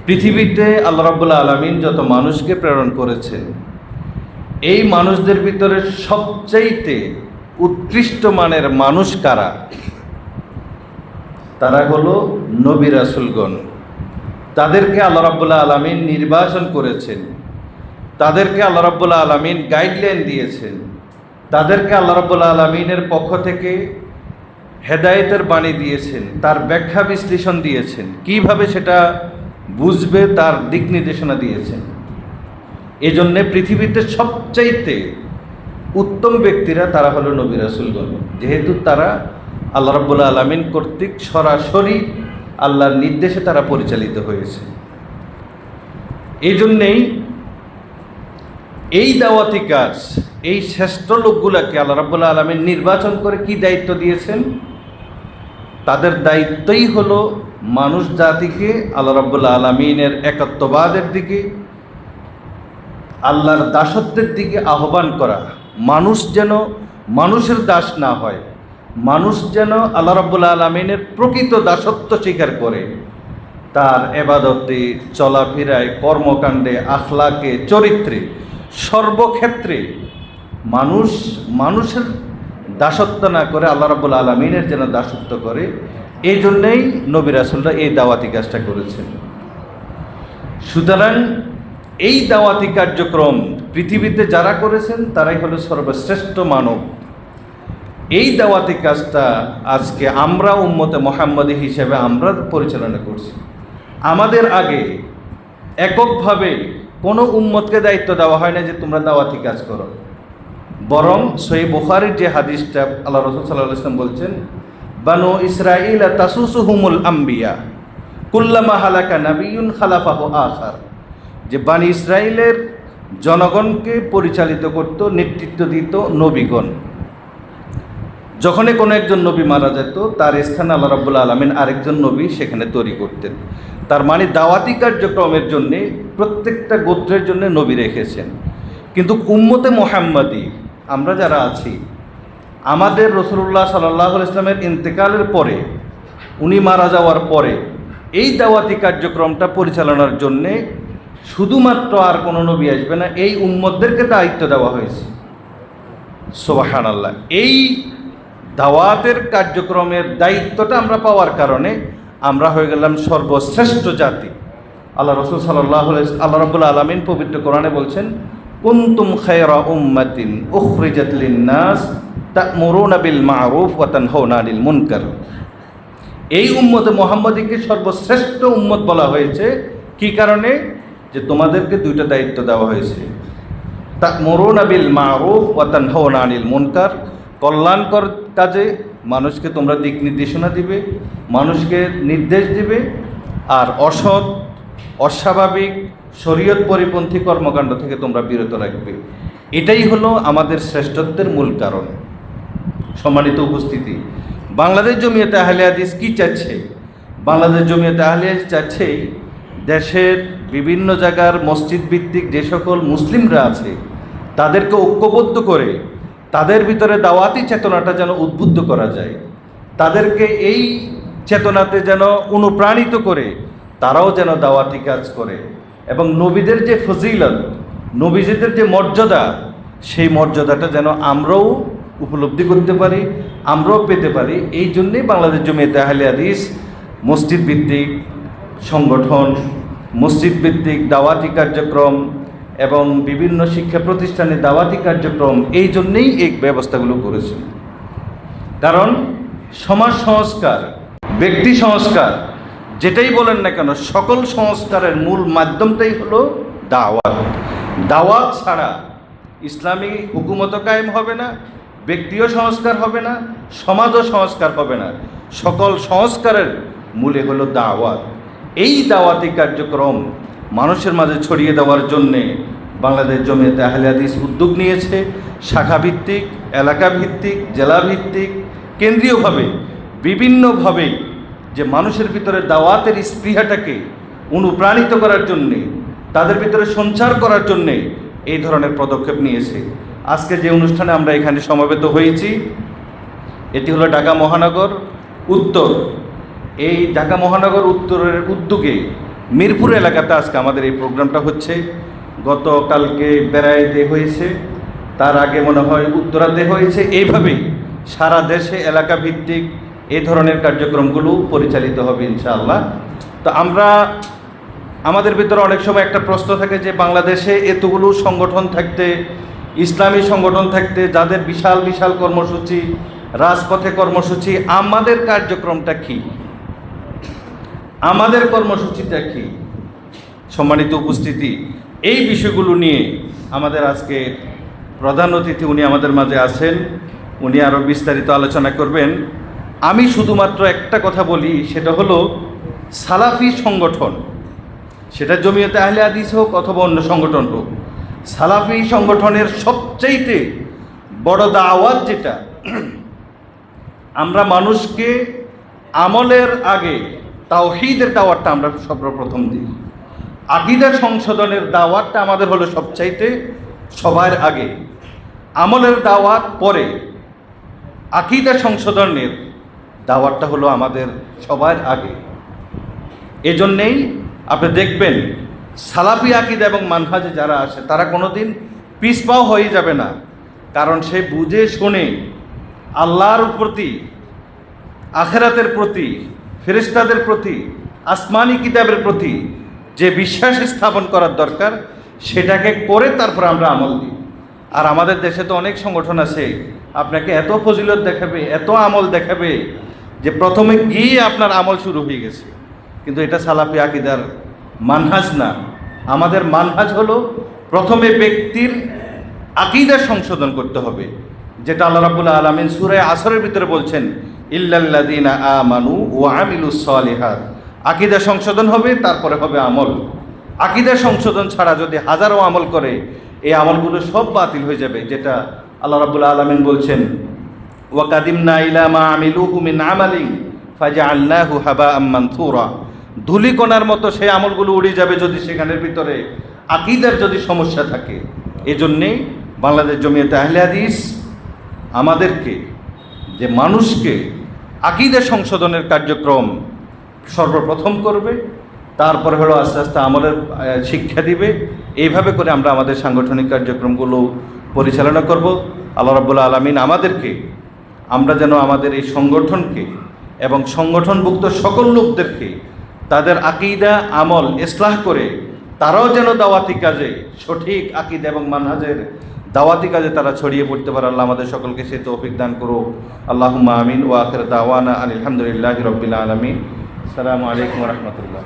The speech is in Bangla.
পৃথিবীতে আল্লাহ রাব্বুল আলামিন যত মানুষকে প্রেরণ করেছেন, এই মানুষদের ভিতরে সবচাইতে উৎকৃষ্ট মানের মানুষ কারা? তারা হলো নবী রাসূলগণ। তাদেরকে আল্লাহ রাব্বুল আলামিন নির্বাচন করেছেন, তাদেরকে আল্লাহ রাব্বুল আলামিন গাইডলাইন দিয়েছেন, তাদেরকে আল্লাহ রাব্বুল আলামিনের পক্ষ থেকে হেদায়েতের বাণী দিয়েছেন, তার ব্যাখ্যা বিশ্লেষণ দিয়েছেন, কিভাবে সেটা বুঝবে তার দিক নির্দেশনা দিয়েছেন। এই জন্যে পৃথিবীতে সবচাইতে উত্তম ব্যক্তিরা তারা হলো নবী রাসূলগণ, যেহেতু তারা আল্লাহ রাব্বুল আলামিন কর্তৃক সরাসরি আল্লাহর নির্দেশে তারা পরিচালিত হয়েছে। এই জন্যেই এই দাওয়াতি কাজ, এই শ্রেষ্ঠ লোকগুলাকে আল্লাহ রাব্বুল আলামিন নির্বাচন করে কি দায়িত্ব দিয়েছেন? তাদের দায়িত্বই হলো মানুষ জাতিকে আল্লাহ রাব্বুল আলামিনের একত্ববাদের দিকে, আল্লাহর দাসত্বের দিকে আহ্বান করা। মানুষ যেন মানুষের দাস না হয়, মানুষ যেন আল্লাহ রাব্বুল আলামিনের প্রকৃত দাসত্ব স্বীকার করে, তার ইবাদতে, চলাফেরায়, কর্মকাণ্ডে, আখলাকে, চরিত্রে, সর্বক্ষেত্রে মানুষের দাসত্ব না করে আল্লাহ রাব্বুল আলামিনের যেন দাসত্ব করে। এই জন্যেই নবী রাসূলরা এই দাওয়াতি কাজটা করেছেন। সুতরাং এই দাওয়াতি কার্যক্রম পৃথিবীতে যারা করেছেন তারাই হলো সর্বশ্রেষ্ঠ মানব। এই দাওয়াতি কাজটা আজকে আমরা উম্মতে মুহাম্মদী হিসেবে আমরা পরিচালনা করছি। আমাদের আগে এককভাবে কোনো উম্মতকে দায়িত্ব দেওয়া হয় না যে তোমরা দাওয়াতি কাজ করো, বরং সহিহ বুখারীর যে হাদিসটা আল্লাহ রাসূল সাল্লাল্লাহু আলাইহি ওয়াসাল্লাম বলছেন, বানু ইসরাঈল তাসুসুহুমুল আম্বিয়া কুল্লামা হালাকা নাবিয়্যুন খালাফাহু আখার, যে বানি ইসরাইলের জনগণকে পরিচালিত করত, নেতৃত্ব দিত নবীগণ। যখনই কোনো একজন নবী মারা যেত, তার স্থানে আল্লাহ রাব্বুল আলামিন আরেকজন নবী সেখানে তৈরি করতেন। তার মানে দাওয়াতি কার্যক্রমের জন্যে প্রত্যেকটা গোত্রের জন্য নবী রেখেছেন। কিন্তু উম্মতে মুহাম্মাদী আমরা যারা আছি, আমাদের রাসূলুল্লাহ সাল্লাল্লাহু আলাইহি ওয়াসাল্লামের ইন্তেকালের পরে, উনি মারা যাওয়ার পরে এই দাওয়াতি কার্যক্রমটা পরিচালনার জন্যে শুধুমাত্র আর কোনো নবী আসবে না, এই উম্মতদেরকে দায়িত্ব দেওয়া হয়েছে। সুবহানাল্লাহ। এই দাওয়াতের কার্যক্রমের দায়িত্বটা আমরা পাওয়ার কারণে আমরা হয়ে গেলাম সর্বশ্রেষ্ঠ জাতি। আল্লাহ রাসূল সাল্লাল্লাহু আলাইহি আল্লাহ রাব্বুল আলামিন পবিত্র কোরআনে বলছেন, কুনতুম খায়রা উম্মাতিন উখরিজাত লিন-নাস তা'মুরুনা বিল মা'রুফ ওয়া তানহাউনা আনিল মুনকার। এই উম্মতে মুহাম্মাদীকে সর্বশ্রেষ্ঠ উম্মত বলা হয়েছে কি কারণে? যে তোমাদেরকে দুইটা দায়িত্ব দেওয়া হয়েছে, তা'মুরুনা বিল মা'রুফ ওয়া তানহাউনা আনিল মুনকার, কল্যাণকর কাজে মানুষকে তোমরা দিক নির্দেশনা দিবে, মানুষকে নির্দেশ দিবে, আর অসৎ, অস্বাভাবিক, শরীয়ত পরিপন্থী কর্মকাণ্ড থেকে তোমরা বিরত রাখবে। এটাই হলো আমাদের শ্রেষ্ঠত্বের মূল কারণ। সম্মানিত উপস্থিতি, বাংলাদেশ জমিয়তে আহলে হাদিস কি চাচ্ছে? বাংলাদেশ জমিয়তে আহলে হাদিস চাচ্ছে দেশের বিভিন্ন জায়গার মসজিদ ভিত্তিক যে সকল মুসলিমরা আছে তাদেরকে ঐক্যবদ্ধ করে তাদের ভিতরে দাওয়াতি চেতনাটা যেন উদ্বুদ্ধ করা যায়, তাদেরকে এই চেতনাতে যেন অনুপ্রাণিত করে তারাও যেন দাওয়াতি কাজ করে, এবং নবীদের যে ফজিলত, নবীদের যে মর্যাদা, সেই মর্যাদাটা যেন আমরাও উপলব্ধি করতে পারি, আমরাও পেতে পারি। এই জন্যেই বাংলাদেশ জমিয়তে আহলে হাদিস মসজিদ ভিত্তিক সংগঠন, মসজিদ ভিত্তিক দাওয়াতি কার্যক্রম এবং বিভিন্ন শিক্ষা প্রতিষ্ঠানে দাওয়াতি কার্যক্রম, এই জন্যেই এই ব্যবস্থাগুলো করেছে। কারণ সমাজ সংস্কার, ব্যক্তি সংস্কার, যেটাই বলেন না কেন, সকল সংস্কারের মূল মাধ্যমটাই হলো দাওয়াত। দাওয়াত ছাড়া ইসলামী হুকুমতও কায়েম হবে না, ব্যক্তিও সংস্কার হবে না, সমাজও সংস্কার হবে না। সকল সংস্কারের মূলে হলো দাওয়াত। এই দাওয়াতি কার্যক্রম মানুষের মাঝে ছড়িয়ে দেওয়ার জন্যে বাংলাদেশ জমিয়তে আহলে হাদিস উদ্যোগ নিয়েছে। শাখাভিত্তিক, এলাকাভিত্তিক, জেলাভিত্তিক, কেন্দ্রীয়ভাবে, বিভিন্নভাবে যে মানুষের ভিতরে দাওয়াতের স্পৃহাটাকে অনুপ্রাণিত করার জন্যে, তাদের ভিতরে সঞ্চার করার জন্যে এই ধরনের পদক্ষেপ নিয়েছে। আজকে যে অনুষ্ঠানে আমরা এখানে সমবেত হয়েছি, এটি হলো ঢাকা মহানগর উত্তর। এই ঢাকা মহানগর উত্তরের উদ্যোগে মিরপুর এলাকাতে আজকে আমাদের এই প্রোগ্রামটা হচ্ছে। গতকালকে বেড়াইতে হয়েছে, তার আগে মনে হয় উত্তরাতে হয়েছে। এইভাবেই সারা দেশে এলাকা ভিত্তিক এই ধরনের কার্যক্রমগুলো পরিচালিত হবে ইনশাআল্লাহ। তো আমাদের ভিতরে অনেক সময় একটা প্রশ্ন থাকে যে বাংলাদেশে এতগুলো সংগঠন থাকতে, ইসলামী সংগঠন থাকতে, যাদের বিশাল বিশাল কর্মসূচি, রাজপথে কর্মসূচি, আমাদের কার্যক্রমটা কি, আমাদের কর্মসূচিটা কি? সম্মানিত উপস্থিতি, এই বিষয়গুলো নিয়ে আমাদের আজকে প্রধান অতিথি উনি আমাদের মাঝে আছেন, উনি আরও বিস্তারিত আলোচনা করবেন। আমি শুধুমাত্র একটা কথা বলি, সেটা হলো সালাফি সংগঠন, সেটা জমিয়তে আহলে হাদিস হোক অথবা অন্য সংগঠন হোক, সালাফি সংগঠনের সবচাইতে বড় দাওয়াত যেটা, আমরা মানুষকে আমলের আগে তাওহীদের দাওয়াতটা আমরা সর্বপ্রথম দিই। আকীদা সংশোধনের দাওয়াতটা আমাদের হলো সবচাইতে সবার আগে, আমলের দাওয়াত পরে, আকীদা সংশোধনের দাওয়াতটা হলো আমাদের সবার আগে। এজন্যেই আপনি দেখবেন সালাফি আকীদা এবং মানহাজে যারা আসে তারা কোনোদিন পিছপাও হয়ে যাবে না, কারণ সে বুঝে শুনে আল্লাহর প্রতি, আখিরাতের প্রতি, ফেরেশতাদের প্রতি, আসমানি কিতাবের প্রতি যে বিশ্বাস স্থাপন করার দরকার সেটাকে করে তারপর আমরা আমল দিই। আর আমাদের দেশে তো অনেক সংগঠন আছে, আপনাকে এত ফজিলত দেখাবে, এত আমল দেখাবে যে প্রথমে গিয়ে আপনার আমল শুরু হয়ে গেছে। কিন্তু এটা সালাফি আকীদার মানহাজ না। আমাদের মানহাজ হলো প্রথমে ব্যক্তির আকীদা সংশোধন করতে হবে, যেটা আল্লাহ রাব্বুল আলামিন সূরা আসরের ভিতরে বলছেন, ইল্লাল্লাযীনা আমানু ওয়া আমিলুস সালিহাত। আকীদা সংশোধন হবে, তারপরে হবে আমল। আকীদা সংশোধন ছাড়া যদি হাজারো আমল করে, এই আমলগুলো সব বাতিল হয়ে যাবে, যেটা আল্লাহ রাব্বুল আলামিন বলছেন, ওয়া কাদিমনা ইলা মা আমিলুহু মিন আমালিন ফাজআলনাহু হাবাআম মানসুরা। ধূলিকণার মতো সেই আমলগুলো উড়ে যাবে যদি সেখানের ভিতরে আকীদার যদি সমস্যা থাকে। এজন্যেই বাংলাদেশ জমিয়তে আহলে হাদিস আমাদেরকে, যে মানুষকে আকীদা সংশোধনের কার্যক্রম সর্বপ্রথম করবে, তারপরে হলো আস্তে আস্তে আমলের শিক্ষা দিবে। এইভাবে করে আমরা আমাদের সাংগঠনিক কার্যক্রমগুলো পরিচালনা করব। আল্লাহ রাব্বুল আলামিন আমাদেরকে, আমরা যেন আমাদের এই সংগঠনকে এবং সংগঠনভুক্ত সকল লোকদেরকে তাদের আকীদা আমল ইসলাহ করে তারাও যেন দাওয়াতি কাজে, সঠিক আকীদা এবং মানহাজের দাওয়াতি কাজে তারা ছড়িয়ে পড়তে পারে। আল্লাহ আমাদের সকলকে সে তৌফিক দান করো। আল্লাহুম্মা আমিন। ওয়া আখির দাওয়ানা আলহামদুলিল্লাহি রাব্বিল আলামিন। আসসালামু আলাইকুম ওয়া রাহমাতুল্লাহ।